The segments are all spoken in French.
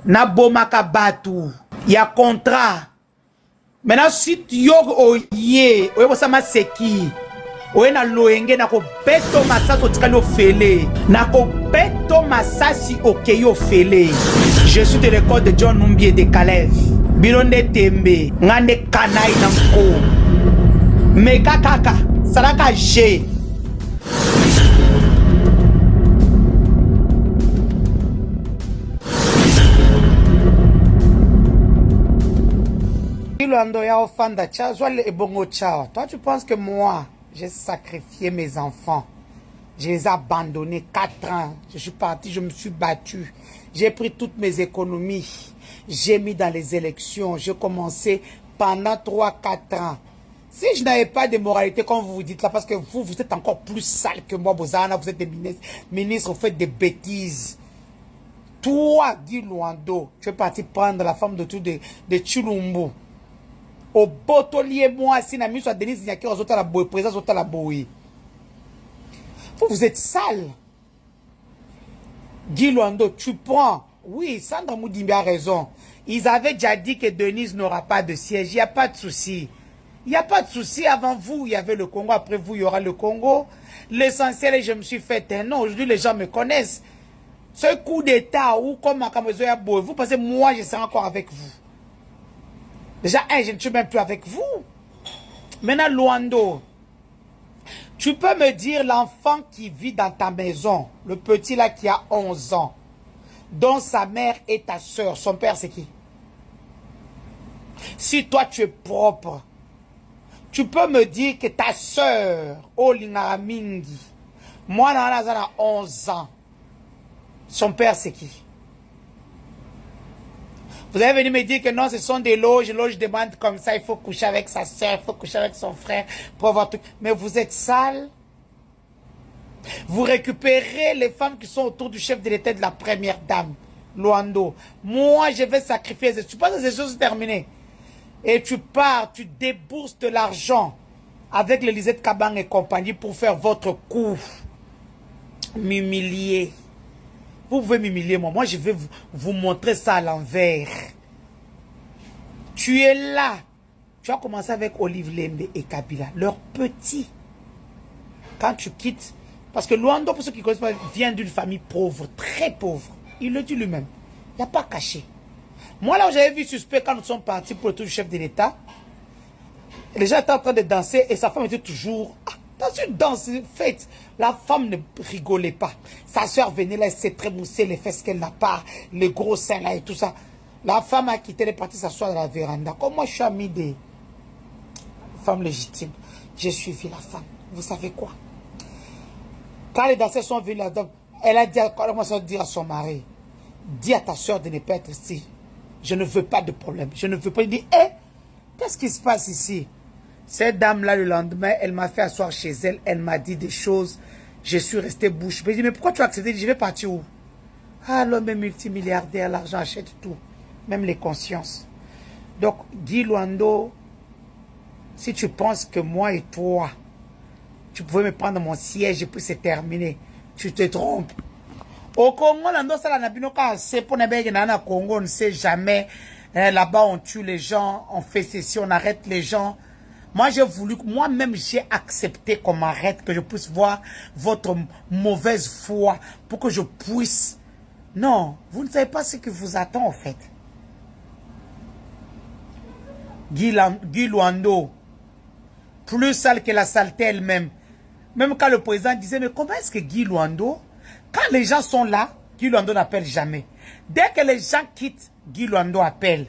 Na bomaka batu. Il y a contrat. Maintenant, si tu yo oye, oye bosama seki. Oye na loenge na ko beto masasi otikali ofele. Na ko beto masasi okeyi ofele. Je suis de l'école de John Numbi de Calais. Bilonde tembe. Ngande kanai na mko. Meka kaka. Saraka G. Toi, tu penses que moi, j'ai sacrifié mes enfants. Je les ai abandonnés 4 ans. Je suis parti, je me suis battu. J'ai pris toutes mes économies. J'ai mis dans les élections. J'ai commencé pendant 3-4 ans. Si je n'avais pas de moralité, comme vous dites là, parce que vous êtes encore plus sale que moi, Bozana, vous êtes des ministres, vous faites des bêtises. Toi, Guy Luando, tu es parti prendre la femme de Chilumbu. Au botolier, moi, si Nami soit Denis Nyaki, aux autres la boue, présence autres la boue. Vous êtes sale. Guy Luando, tu prends. Oui, Sandra Moudimbi a raison. Ils avaient déjà dit que Denise n'aura pas de siège. Il n'y a pas de souci. Il n'y a pas de souci. Avant vous, il y avait le Congo. Après vous, il y aura le Congo. L'essentiel, je me suis fait un nom. Aujourd'hui, les gens me connaissent. Ce coup d'état ou comme à vous pensez, moi, je serai encore avec vous. Déjà, je ne suis même plus avec vous. Maintenant, Luando, tu peux me dire l'enfant qui vit dans ta maison, le petit là qui a 11 ans, dont sa mère est ta soeur, son père c'est qui? Si toi tu es propre, tu peux me dire que ta soeur, Olingara Mingi, moi là, elle a 11 ans, son père c'est qui? Vous allez venir me dire que non, ce sont des loges. Loges demandent comme ça, il faut coucher avec sa soeur, il faut coucher avec son frère pour avoir tout. Mais vous êtes sale. Vous récupérez les femmes qui sont autour du chef de l'État de la première dame, Luando. Moi, je vais sacrifier. Tu penses que ces choses sont terminées. Et tu pars, tu débourses de l'argent avec l'Élysée Kabang et compagnie pour faire votre coup. M'humilier. Vous pouvez m'humilier, moi. Moi, je vais vous montrer ça à l'envers. Tu es là. Tu as commencé avec Olive Lembe et Kabila. Leur petit. Quand tu quittes. Parce que Luando, pour ceux qui ne connaissent pas, vient d'une famille pauvre. Très pauvre. Il le dit lui-même. Il n'y a pas caché. Moi, là où j'avais vu suspect quand nous sommes partis pour le tour du chef de l'État, les gens étaient en train de danser et sa femme était toujours... Dans une danse faite, la femme ne rigolait pas. Sa soeur venait là, elle s'est trémoussée les fesses qu'elle n'a pas, les gros seins là et tout ça. La femme a quitté, elle est partie s'asseoir dans la véranda. Comme moi, je suis ami des femmes légitimes. J'ai suivi la femme. Vous savez quoi? Quand les danseurs sont venus là-dedans, elle a dit, dire à son mari, dis à ta soeur de ne pas être ici. Je ne veux pas de problème. Je ne veux pas. Il dit, qu'est-ce qui se passe ici? Cette dame-là, le lendemain, elle m'a fait asseoir chez elle. Elle m'a dit des choses. Je suis resté bouche bée. Je dis, mais pourquoi tu as accepté? Je vais partir où? Ah, l'homme est multimilliardaire. L'argent achète tout. Même les consciences. Donc, Guy Luando, si tu penses que moi et toi, tu pouvais me prendre mon siège et puis c'est terminé, tu te trompes. Au Congo, on ne sait jamais. Là-bas, on tue les gens, on fait ceci, on arrête les gens. Moi, j'ai voulu, moi-même, j'ai accepté qu'on m'arrête, que je puisse voir votre mauvaise foi, pour que je puisse... Non, vous ne savez pas ce que vous attend, en fait. Guy Luando, plus sale que la saleté elle-même. Même quand le président disait, mais comment est-ce que Guy Luando, quand les gens sont là, Guy Luando n'appelle jamais. Dès que les gens quittent, Guy Luando appelle.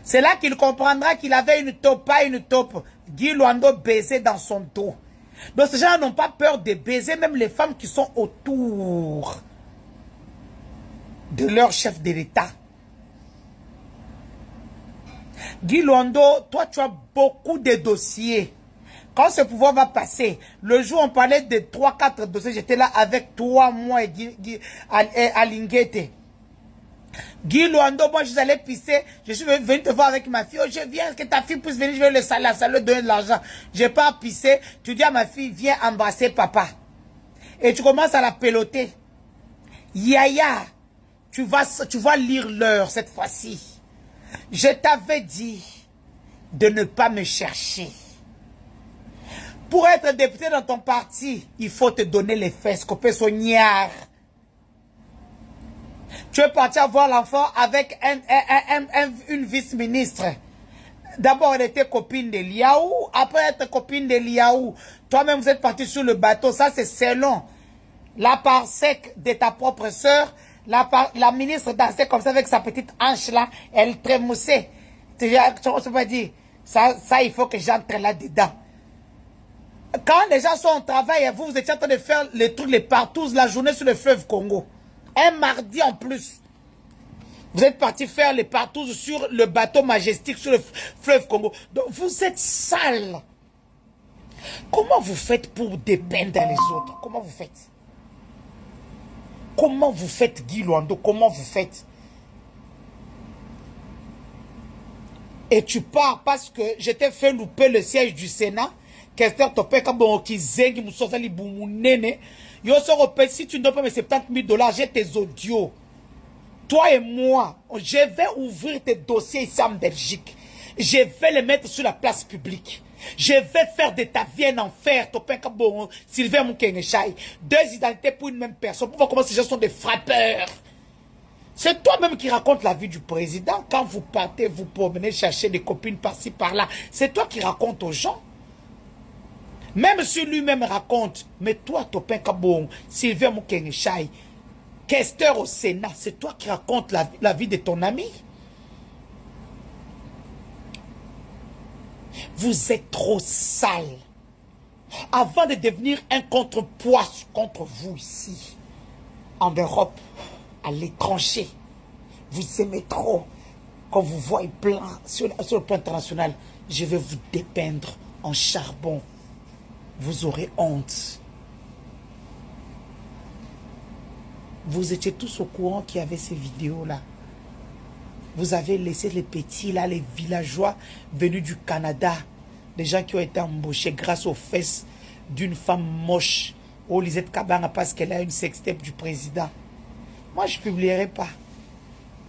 C'est là qu'il comprendra qu'il avait une taupe, pas une taupe. Guy Luando baisait dans son dos. Donc ces gens n'ont pas peur de baiser même les femmes qui sont autour de leur chef de l'État. Guy Luando, toi tu as beaucoup de dossiers. Quand ce pouvoir va passer, le jour où on parlait de 3-4 dossiers, j'étais là avec toi, moi et Alinguete. Guy Luando, moi je suis allé pisser, je suis venu te voir avec ma fille, oh, je viens que ta fille puisse venir, je vais le salaire, ça lui donner de l'argent. Je n'ai pas pissé, tu dis à ma fille, viens embrasser papa. Et tu commences à la peloter. Yaya, tu vas lire l'heure cette fois-ci. Je t'avais dit de ne pas me chercher. Pour être député dans ton parti, il faut te donner les fesses, copé soignard. Tu es parti avoir l'enfant avec une vice-ministre. D'abord, elle était copine de Liaou. Après être copine de Liaou, toi-même, vous êtes parti sur le bateau. Ça, c'est selon la part sec de ta propre sœur. La ministre dansait comme ça avec sa petite hanche là. Elle trémoussait. Tu peux dire, ça, il faut que j'entre là-dedans. Quand les gens sont au travail, vous étiez en train de faire les trucs, les partous, la journée sur le fleuve Congo. Un mardi en plus. Vous êtes parti faire les partous sur le bateau majestique sur le fleuve Congo. Donc vous êtes sale. Comment vous faites pour dépeindre les autres? Comment vous faites? Comment vous faites, Guy Luando? Comment vous faites? Et tu pars parce que je t'ai fait louper le siège du Sénat. Kester Topeka Bonki Zengi Moussosali Boumounene. Yo sors si tu ne donnes pas mes 70 000 $, j'ai tes audios. Toi et moi, je vais ouvrir tes dossiers ici en Belgique. Je vais les mettre sur la place publique. Je vais faire de ta vie un enfer. Topeka Bon, Sylvain Moukenechai. Deux identités pour une même personne. Pour voir comment ces gens sont des frappeurs. C'est toi-même qui raconte la vie du président. Quand vous partez, vous promenez chercher des copines par-ci, par-là. C'est toi qui racontes aux gens. Même si lui-même raconte, mais toi, Topin Kabong, Sylvain Moukenechai, questeur au Sénat, c'est toi qui racontes la vie de ton ami. Vous êtes trop sale. Avant de devenir un contrepoids contre vous ici, en Europe, à l'étranger, vous aimez trop. Quand vous voyez plein sur le plan international, je vais vous dépeindre en charbon. Vous aurez honte. Vous étiez tous au courant qu'il y avait ces vidéos-là. Vous avez laissé les petits, là, les villageois venus du Canada. Les gens qui ont été embauchés grâce aux fesses d'une femme moche. Oh, Lisette Kabanga, parce qu'elle a une sextape du président. Moi, je ne publierai pas.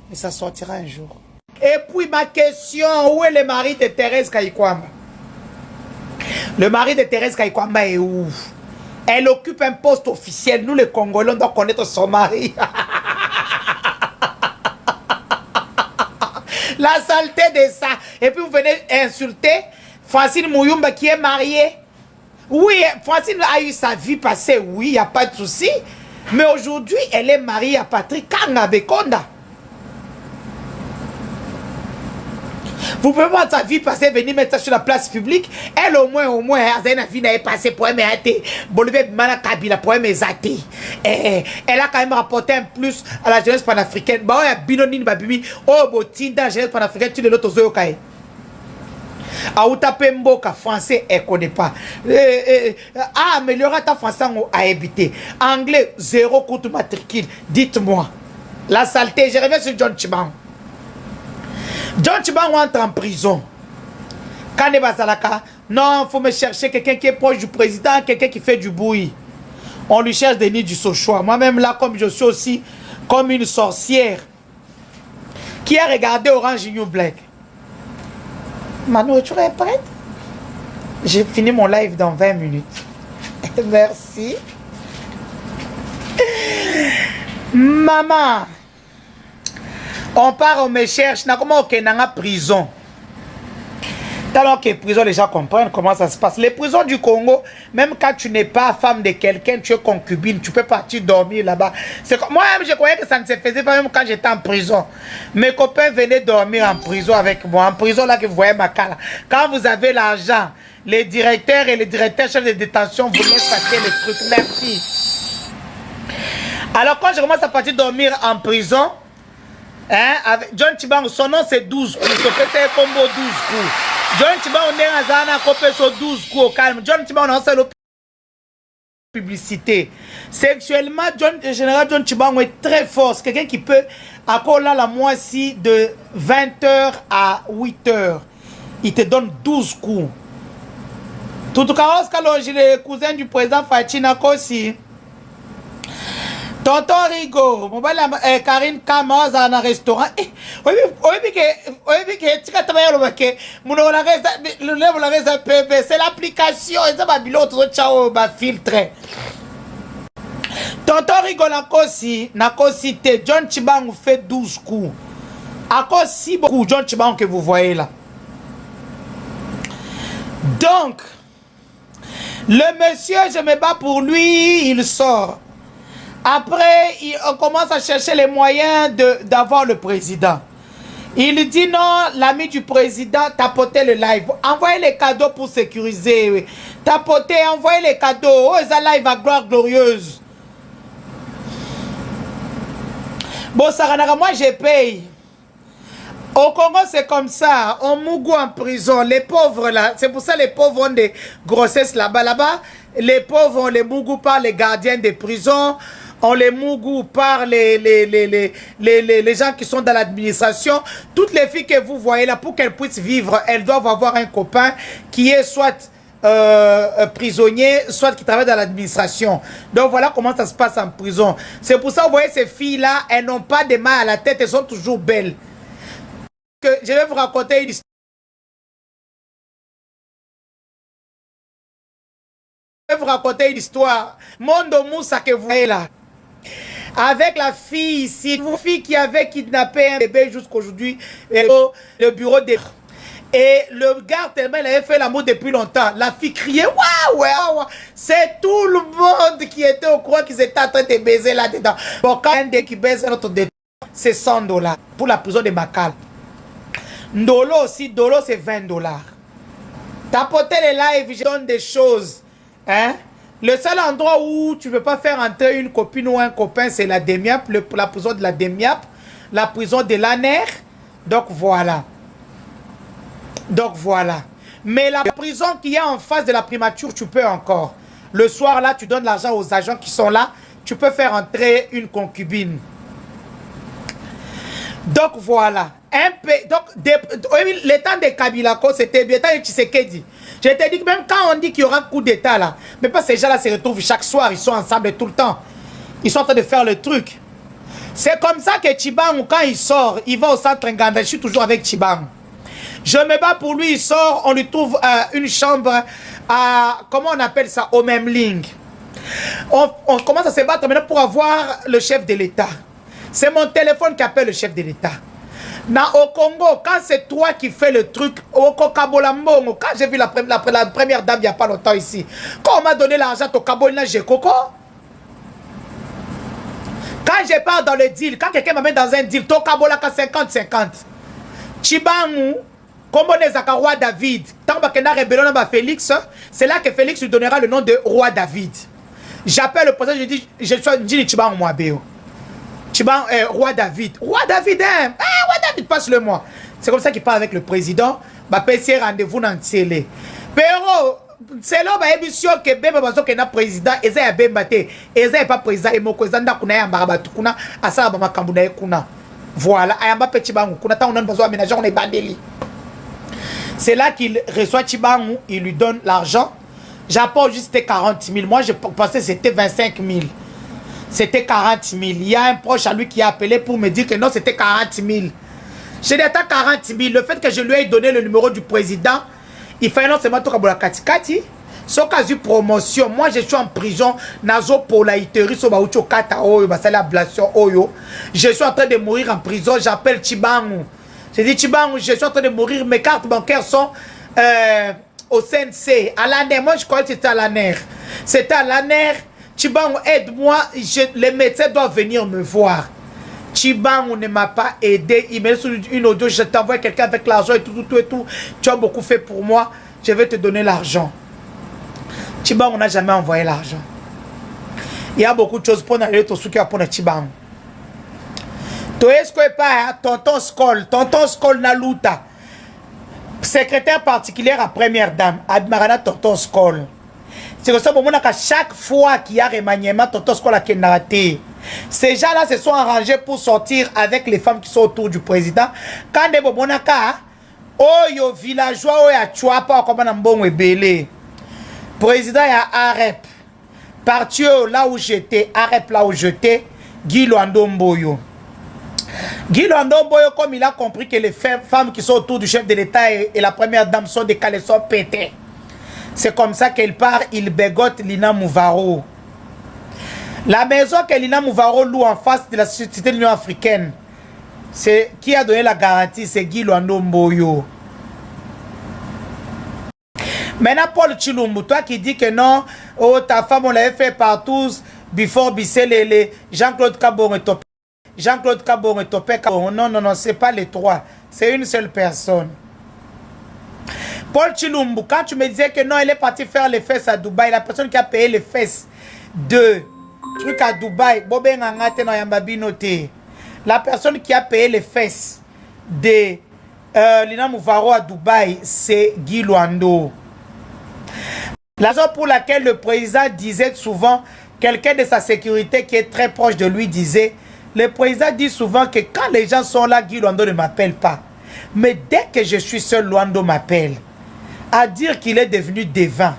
Mais ça sortira un jour. Et puis, ma question, où est le mari de Thérèse Kayikwamba? Le mari de Thérèse Kayikwamba est où? Elle occupe un poste officiel. Nous, les Congolais, on doit connaître son mari. La saleté de ça. Et puis, vous venez insulter Francine Mouyumba qui est mariée. Oui, Francine a eu sa vie passée. Oui, il n'y a pas de souci. Mais aujourd'hui, elle est mariée à Patrick Kanga Bekonda. Vous pouvez voir sa vie passée, venir mettre ça sur la place publique. Elle, au moins, elle a vie n'a passé pour elle, elle a quand même rapporté un plus à la jeunesse panafricaine. Bah, il y a Binonine Babimi, oh, Botinda, la jeunesse panafricaine, tu l'autre Zoyokaï. Aouta Pemboka, français, elle ne connaît pas. Améliorer ta français à habiter. Anglais, 0 coût matricule. Dites-moi. La saleté, je reviens sur John Chiban. John Chiban entre en prison. Quand il va à non, il faut me chercher quelqu'un qui est proche du président, quelqu'un qui fait du bruit. On lui cherche des nids du Sochois. Moi-même là, comme je suis aussi comme une sorcière qui a regardé Orange New Black. Ma nourriture est prête. J'ai fini mon live dans 20 minutes. Merci. Maman. On part, on me cherche. Comment on est en prison? Alors que prison, les gens comprennent comment ça se passe. Les prisons du Congo, même quand tu n'es pas femme de quelqu'un, tu es concubine, tu peux partir dormir là-bas. Moi-même, je croyais que ça ne se faisait pas même quand j'étais en prison. Mes copains venaient dormir en prison avec moi. En prison, là, que vous voyez ma cara. Quand vous avez l'argent, les directeurs et les directeurs chefs de détention vous laissent passer les trucs. Merci. Alors, quand je commence à partir dormir en prison, hein, avec John Chibango, son nom c'est 12 coups. C'est un combo 12 coups. John Chibango, on est à copé sur 12 coups au calme. John Chibango, on a la publicité. Sexuellement, le général John Chibango est très fort. C'est quelqu'un qui peut, à quoi là, la moitié de 20h à 8h. Il te donne 12 coups. Tout cas, Oscar, le cousin du président Fachina aussi. Tonton Rigo, Karine Kama dans un restaurant. C'est l'application. C'est filtré. Tonton Rigo n'a qu'au cité. John Chibang fait 12 coups. À cause si beaucoup John Chibang que vous voyez là. Donc, le monsieur, je me bats pour lui, il sort. Après, on commence à chercher les moyens d'avoir le président. Il dit non, l'ami du président, tapotez le live. Envoyez les cadeaux pour sécuriser. Tapotez, envoyez les cadeaux. Oh, ça live à gloire glorieuse. Bon, Saranara, moi je paye. Au Congo, c'est comme ça. On mougou en prison. Les pauvres, là, c'est pour ça les pauvres ont des grossesses là-bas. Là-bas, les pauvres, on les mougou par les gardiens des prisons. On les mougou par les gens qui sont dans l'administration. Toutes les filles que vous voyez là, pour qu'elles puissent vivre, elles doivent avoir un copain qui est soit prisonnier, soit qui travaille dans l'administration. Donc voilà comment ça se passe en prison. C'est pour ça, vous voyez, ces filles-là, elles n'ont pas de mains à la tête, elles sont toujours belles. Je vais vous raconter une histoire. Je vais vous raconter une histoire. Mondo Moussa que vous voyez là. Avec la fille ici, une fille qui avait kidnappé un bébé jusqu'aujourd'hui, le bureau des... Et le gars, tellement il avait fait l'amour depuis longtemps, la fille criait waouh, waouh. C'est tout le monde qui était au courant qu'ils étaient en train de baiser là-dedans. Bon, quand un des qui baise notre détenu, c'est 100 $ pour la prison de Makal. Ndolo aussi, Dolo c'est 20 $. Tapoter les lives, je donne des choses. Hein? Le seul endroit où tu ne peux pas faire entrer une copine ou un copain, c'est la DEMIAP, la prison de la DEMIAP, la prison de l'ANER. Donc voilà. Donc voilà. Mais la prison qu'il y a en face de la primature, tu peux encore. Le soir là, tu donnes l'argent aux agents qui sont là. Tu peux faire entrer une concubine. Donc voilà. Donc, le temps de Kabilako, c'était bien. Le temps de Tshisekedi. Je t'ai dit que même quand on dit qu'il y aura un coup d'état là, mais pas ces gens-là se retrouvent chaque soir, ils sont ensemble tout le temps. Ils sont en train de faire le truc. C'est comme ça que Tchibang, quand il sort, il va au centre Nganda. Je suis toujours avec Tchibang. Je me bats pour lui, il sort, on lui trouve une chambre à, comment on appelle ça, au même ligne. On commence à se battre maintenant pour avoir le chef de l'État. C'est mon téléphone qui appelle le chef de l'État. Au Congo, quand c'est toi qui fais le truc, au Kokabolambongo, quand j'ai vu la première dame il n'y a pas longtemps ici, quand on m'a donné l'argent au Kabolina, j'ai Coco. Quand je pars dans le deal, quand quelqu'un m'amène dans un deal, au Kabolaka 50-50. Chibangu, comme on est roi David, tant que n'a rébellion dans Félix, c'est là que Félix lui donnera le nom de roi David. J'appelle le président, je dis, je suis Chibangu Moabéo. Chiban, roi David. Roi David, hein? Ah, roi David, passe-le-moi. C'est comme ça qu'il parle avec le président. Bah, passer rendez-vous dans le télé. Pero, c'est là, bah, émission que Bemba Bazo qui est président, et ça, il y a et ça, pas président, et mon président, il y a un barabatou, kuna, à ça, bah, Kambuna, kuna. Voilà, il y a un petit bango, kuna, tant on a besoin d'aménager, on est bandeli. C'est là qu'il reçoit Chibangu, il lui donne l'argent. J'apporte juste 40 000. Moi, je pensais que c'était 25 000. C'était 40 000. Il y a un proche à lui qui a appelé pour me dire que non, c'était 40 000. J'ai dit, attends, 40 000. Le fait que je lui ai donné le numéro du président, il fait non seulement tout comme la Katikati. Sauf qu'à une promotion, moi je suis en prison. Nazo pour la iterie, so ba ucho kata oyo, ba sala ablation oyo. Je suis en train de mourir en prison. J'appelle Chibangu. J'ai dit, Chibangu, je suis en train de mourir. Mes cartes bancaires sont au CNC. À l'ANER. Moi, je croyais que c'était à l'ANER. C'était à l'ANER. Chibangu, aide-moi, les médecins doivent venir me voir. Chibangu ne m'a pas aidé. Il m'a dit une audio, je t'envoie quelqu'un avec l'argent et tout. Tu as beaucoup fait pour moi. Je vais te donner l'argent. Chibangu n'a jamais envoyé l'argent. Il y a beaucoup de choses pour aller au souk pour Chibangu. Tu es ce que pas, tonton Skol Naluta. Secrétaire particulière à première dame, Admarana tonton Skol. C'est comme ça que chaque fois qu'il y a remaniement, tonton Skol a kenarate. Ces gens-là se sont arrangés pour sortir avec les femmes qui sont autour du président. Quand des bobonaka, oyo villageois oyo a chuapa comme un bon ebele. Président y a Arep. Parti là où j'étais, Arep là où j'étais. Guy Luando Mboyo. Guy Luando Mboyo, comme il a compris que les femmes qui sont autour du chef de l'État et la première dame sont des caleçons pétés. C'est comme ça qu'elle part, il bégote Lina Mouvaro. La maison que Lina Mouvaro loue en face de la Société de l'Union africaine, c'est qui a donné la garantie, c'est Guy Luando Mboyo. Maintenant, Paul Chilumbu, toi qui dis que non, oh, ta femme, on l'avait fait partout, before Bissel, Jean-Claude Kabon et Topé. Jean-Claude Kabon et Topé. Non, non, non, c'est pas les trois. C'est une seule personne. Paul Chilumbu, quand tu me disais que non, il est parti faire les fesses à Dubaï, la personne qui a payé les fesses de trucs à Dubaï, la personne qui a payé les fesses de Lina Mouvaro à Dubaï, c'est Guy Luando. La raison pour laquelle le président disait souvent, quelqu'un de sa sécurité qui est très proche de lui disait, le président dit souvent que quand les gens sont là, Guy Luando ne m'appelle pas. Mais dès que je suis seul, Luando m'appelle. À dire qu'il est devenu devin.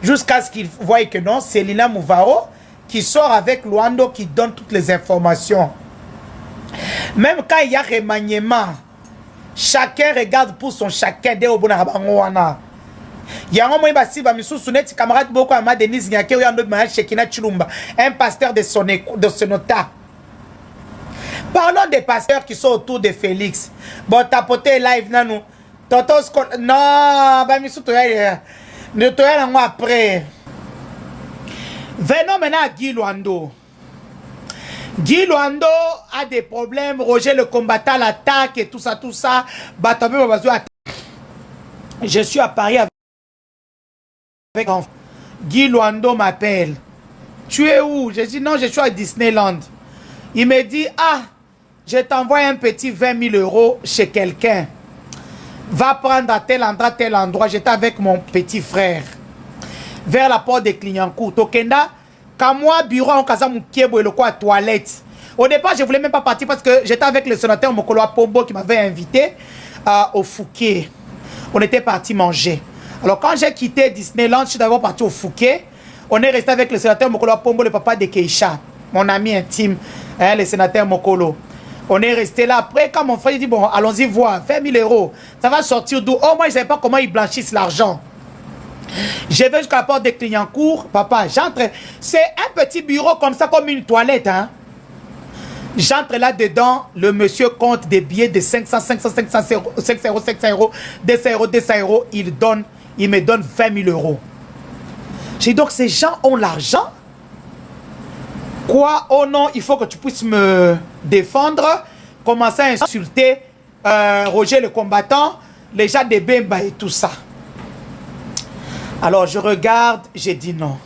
Jusqu'à ce qu'il voie que non, c'est Lina Mouvaro qui sort avec Luando, qui donne toutes les informations. Même quand il y a remaniement, chacun regarde pour son chacun. Il y a un moment où camarade beaucoup à Denise Nyake, un pasteur de Sonota. Parlons des pasteurs qui sont autour de Félix. Bon, tapoter live, non, non, après. Venons maintenant à Guy Luando. Guy Luando a des problèmes. Roger le combattant l'attaque et tout ça, tout ça. Je suis à Paris avec Guy Luando m'appelle. Tu es où? Je dis non, je suis à Disneyland. Il me dit, ah, je t'envoie un petit 20 000 euros chez quelqu'un. Va prendre à tel endroit. J'étais avec mon petit frère. Vers la porte de Clignancourt. Tokenda, quand moi, bureau, en casa Moukiebo et le quoi, toilette. Au départ, je ne voulais même pas partir parce que j'étais avec le sénateur Mokolo Pombo qui m'avait invité au Fouquet. On était parti manger. Alors, quand j'ai quitté Disneyland, je suis d'abord parti au Fouquet. On est resté avec le sénateur Mokolo Pombo, le papa de Keisha, mon ami intime, hein, le sénateur Mokolo. On est resté là. Après, quand mon frère dit, bon, allons-y voir, 20 000 euros, ça va sortir d'où? Oh, moi, je ne savais pas comment ils blanchissent l'argent. Je vais jusqu'à la porte de Clignancourt. Papa, j'entre. C'est un petit bureau comme ça, comme une toilette. Hein? J'entre là-dedans. Le monsieur compte des billets de 500, 500, 500 euros, 500 euros, 500 euros, 200 euros, 200 euros. Il me donne 20 000 euros. J'ai dit donc, ces gens ont l'argent. Quoi? Oh non, il faut que tu puisses me défendre. Commencer à insulter Roger le combattant, les gens de Bemba et tout ça. Alors je regarde, j'ai dit non.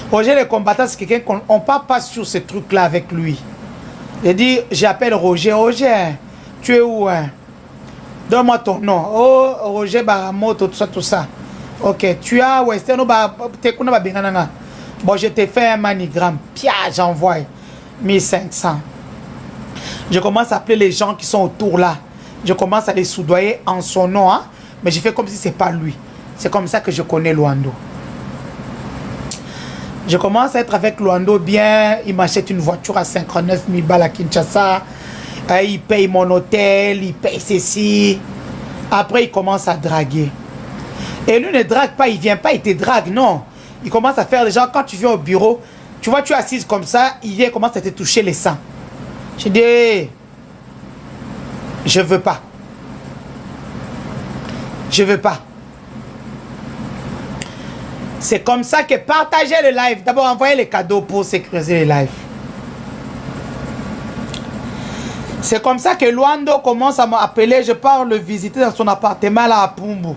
Roger le combattant, c'est quelqu'un qu'on ne parle pas sur ce truc-là avec lui. J'ai dit, j'appelle Roger. Roger, tu es où? Hein? Donne-moi ton nom. Oh, Roger Baramoto, tout ça, tout ça. Ok, tu as Western, bon, je t'ai fait un manigramme. Pia, j'envoie 1500. Je commence à appeler les gens qui sont autour là. Je commence à les soudoyer en son nom. Hein? Mais je fais comme si ce n'est pas lui. C'est comme ça que je connais Luando. Je commence à être avec Luando bien. Il m'achète une voiture à 59 000 balles à Kinshasa. Il paye mon hôtel, il paye ceci. Après, il commence à draguer. Et lui ne drague pas, il ne vient pas, il te drague, non. Il commence à faire des gens, quand tu viens au bureau, tu vois, tu es assise comme ça, il vient, commence à te toucher les seins. Je dis, hey, je veux pas. Je veux pas. C'est comme ça que partagez le live. D'abord, envoyez les cadeaux pour sécuriser les lives. C'est comme ça que Luando commence à m'appeler. Je pars le visiter dans son appartement là à Pumbu.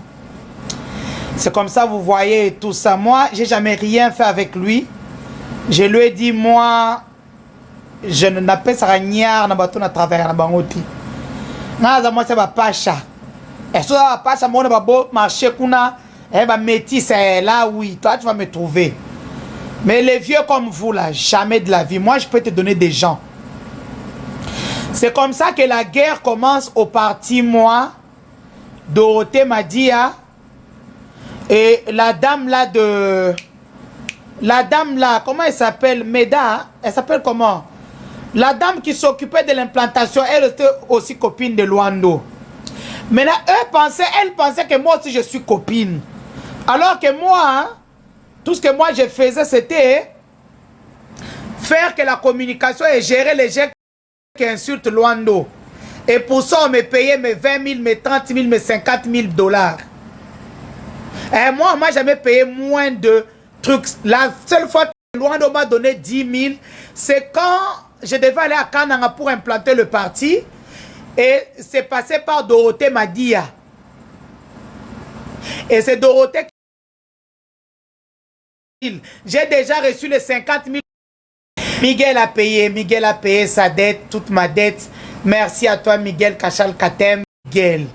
C'est comme ça, vous voyez tout ça. Moi, j'ai jamais rien fait avec lui. Je lui ai dit, moi, je n'appelle ça rien na bateau na travers na bangoti. Na moi c'est ba pacha. Et ça ba pacha moi na ba marché kuna. Eh ben, métis, c'est là, oui, toi, tu vas me trouver. Mais les vieux comme vous, là, jamais de la vie. Moi, je peux te donner des gens. C'est comme ça que la guerre commence au parti, moi. Dorothée m'a dit, hein, et la dame là de... La dame là, comment elle s'appelle? Meda, hein? Elle s'appelle comment? La dame qui s'occupait de l'implantation, elle était aussi copine de Luando. Maintenant, elle pensait que moi aussi je suis copine. Alors que moi, hein, tout ce que moi je faisais, c'était faire que la communication et gérer les gens qui insultent Luando. Et pour ça, on me payait mes 20 000, mes 30 000, mes 50 000 dollars. Et moi, on m'a jamais payé moins de trucs. La seule fois que Luando m'a donné 10 000, c'est quand je devais aller à Kananga pour implanter le parti. Et c'est passé par Dorothée Madia. Et c'est Dorothée qui... J'ai déjà reçu les 50 000. Miguel a payé sa dette, toute ma dette. Merci à toi, Miguel Kachal Katem. Miguel.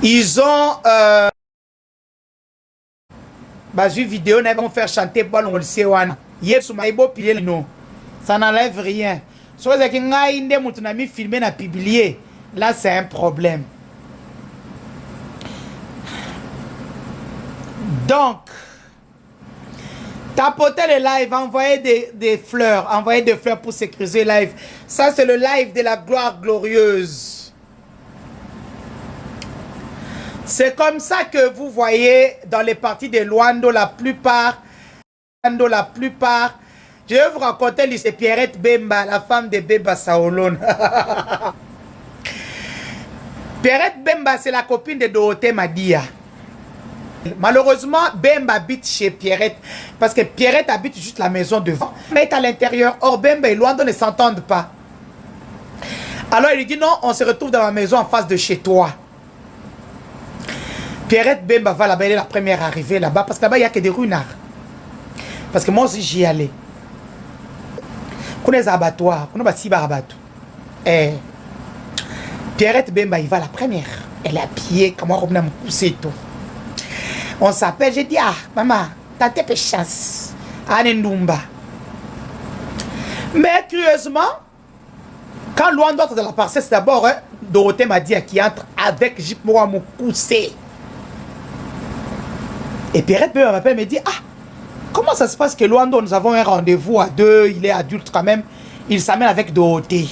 Ils ont... Basu vidéo, ils vont faire chanter Paul on le sait. Ça n'enlève rien. Là, c'est un problème. Donc, tapoter le live, envoyer des fleurs, pour sécuriser le live. Ça, c'est le live de la gloire glorieuse. C'est comme ça que vous voyez dans les parties de Luando, la plupart, je vais vous raconter l'histoire de Pierrette Bemba, la femme de Bemba Saolone. Pierrette Bemba, c'est la copine de Dorothée Madia. Malheureusement, Bemba habite chez Pierrette, parce que Pierrette habite juste la maison devant. Mais est à l'intérieur. Or, Bemba et Luando ne s'entendent pas. Alors, il lui dit non, on se retrouve dans la maison en face de chez toi. Pierrette Bemba va là-bas, elle est la première arrivée là-bas, parce que là-bas, il n'y a que des runards. Parce que moi aussi, j'y allais. Connais abattoirs, connais basiba abattoir. Pierrette Bemba, il va la première. Elle est habillée, comme moi, on a poussé tout. On s'appelle, j'ai dit, ah, maman, t'as tes chance. Anendumba. Mais curieusement, quand Luando entre dans la parcelle, c'est d'abord, hein, Dorothée m'a dit qui entre avec Jip Moua mon poussé. Et Pierrette Bemba m'appelle, me dit, ah, comment ça se passe que Luando, nous avons un rendez-vous à deux, il est adulte quand même, il s'amène avec Dorothée.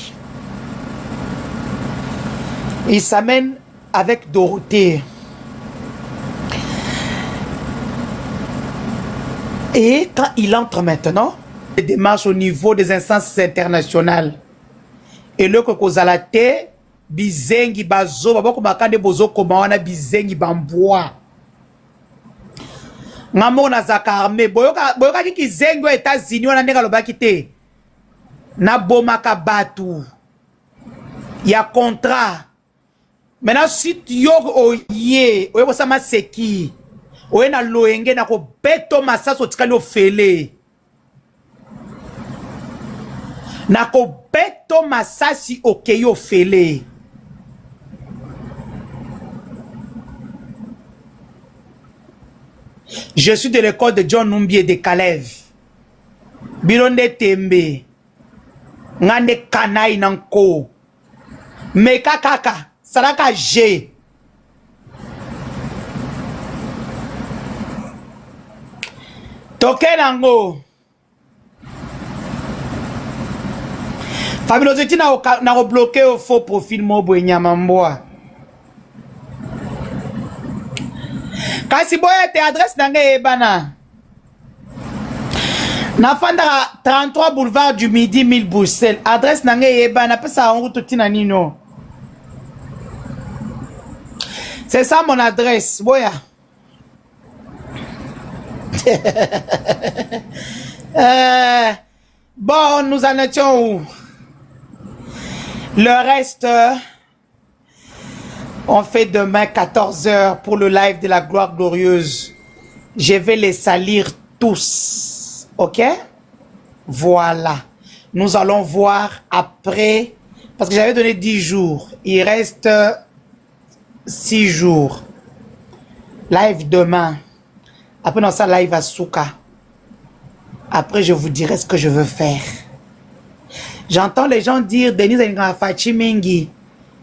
Il s'amène avec Dorothée. Et quand il entre maintenant, il démarche au niveau des instances internationales. Et le Kokozalate, Bizengi Bazo, Babako Makande Bozo Komawana Bizengi Bamboa. Ngamo na zakarme, boyoka ki zengi wa États-Unis wana ndeka lobaki te. Na bomaka batu. Ya contrat. Maintenant si yo oye, oye ko sama seki. Oye na loenge na ko beto masaso tikali ofele. Na ko beto masasi okeyo ofele. Je suis de l'école de John Numbié de Kalev. Bilonde Tembe. Ngande Kanai Nanko. Meka Kaka. Saraka G. Toke Nango. Fabio Zeti na bloqué au faux profil Mobo Nyamamboa. Kasi boye te adresse nange ebana. Na fanda 33 boulevard du Midi 1000 Bruxelles. Adresse nange ebana pesa on route tina nino. C'est ça mon adresse. Boya. Bon, nous en étions où? Le reste on fait demain 14 h pour le live de la gloire glorieuse. Je vais les salir tous. Ok? Voilà. Nous allons voir après. Parce que j'avais donné 10 jours. Il reste 6 jours. Live demain. Après, dans ça, live à Souka. Après, je vous dirai ce que je veux faire. J'entends les gens dire, Denise Fachimengi,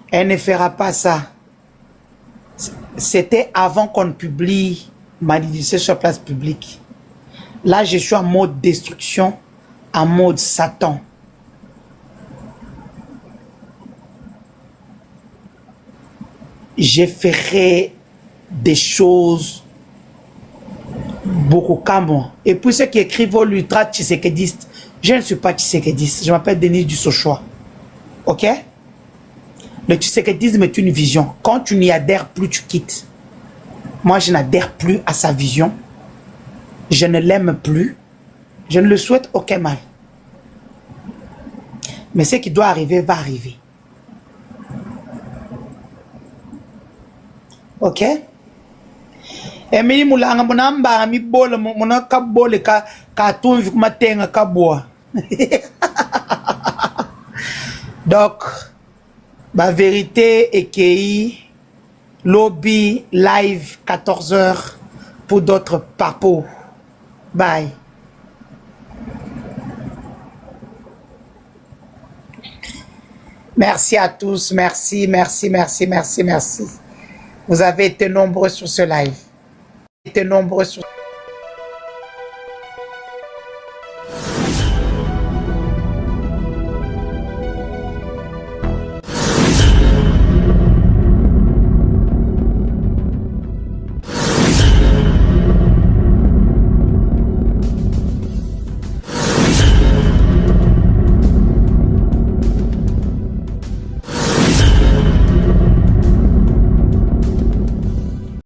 elle ne fera pas ça. C'était avant qu'on publie ma dédicace sur place publique. Là, je suis en mode destruction, en mode Satan. je ferai des choses beaucoup comme moi. Et puis ceux qui écrivent l'ultra tshisekediste, je ne suis pas tshisekediste, je m'appelle Denis Dussochoa. Ok? Le tshisekedisme est une vision. Quand tu n'y adhères plus, tu quittes. Moi, je n'adhère plus à sa vision. Je ne l'aime plus. Je ne le souhaite aucun mal. Mais ce qui doit arriver, va arriver. Ok? Emili mulanga munamba mi bole muna kabole ka tunvi kumatenga kabwa. Donc, ma vérité est que lobby live 14h pour d'autres papos. Bye. Merci à tous, merci, merci, merci, merci, merci. Vous avez été nombreux sur ce live. Été nombreux sur